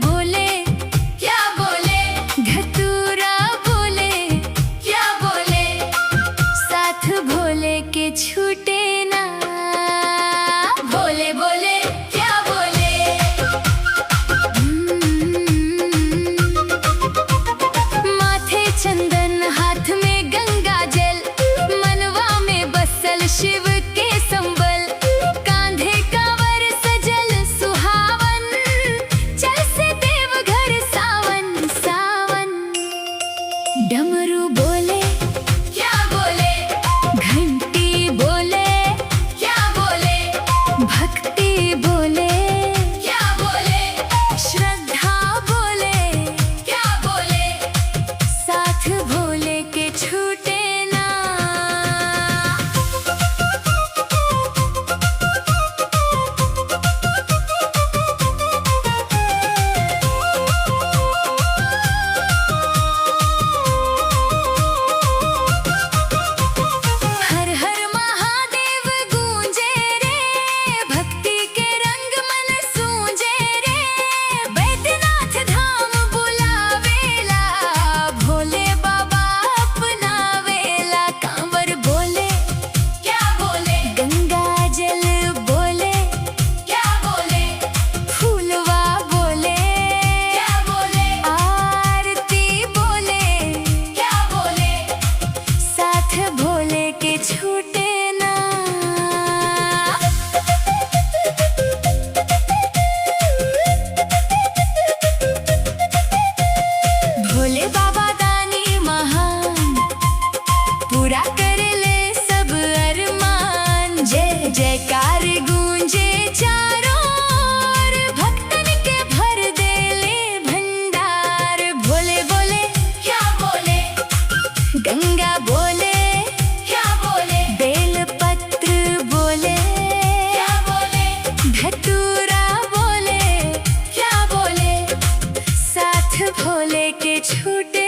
बोले, क्या बोले? धतूरा बोले, क्या बोले? साथ भोले के छूटे ना। बोले बोले, क्या बोले? माथे चंदन, हाथ में गंगा जल, मनवा में बसल शिव के संबल। कांधे कांवर सजल सुहावन, चल से देवघर सावन सावन। डमरू बोले, क्या बोले? घंटी बोले, क्या बोले? भक्ति बोले, क्या बोले? श्रद्धा बोले, क्या बोले? साथ भोले के छूटे ना। हर हर महादेव गूंजे रे, भक्ति के रंग मन सूंजे रे। बैद्यनाथ धाम बुलावेला, भोले बाबा अपनावेला। कांवर बोले, क्या बोले? गंगा जल बोले, क्या बोले? फूलवा बोले, क्या बोले? आरती बोले, क्या बोले? साथ भोले के छूटे ना। भोले बाबा दानी महान, पूरा कर ले सब अरमान। जय जयकार गूंजे चारों ओर, भक्तन के भर दे ले भंडार। भोले बोले, क्या बोले? गंगा बोले, क्या बोले? बेलपत्र बोले, क्या बोले? धतूरा बोले, क्या बोले? साथ भोले के छूटे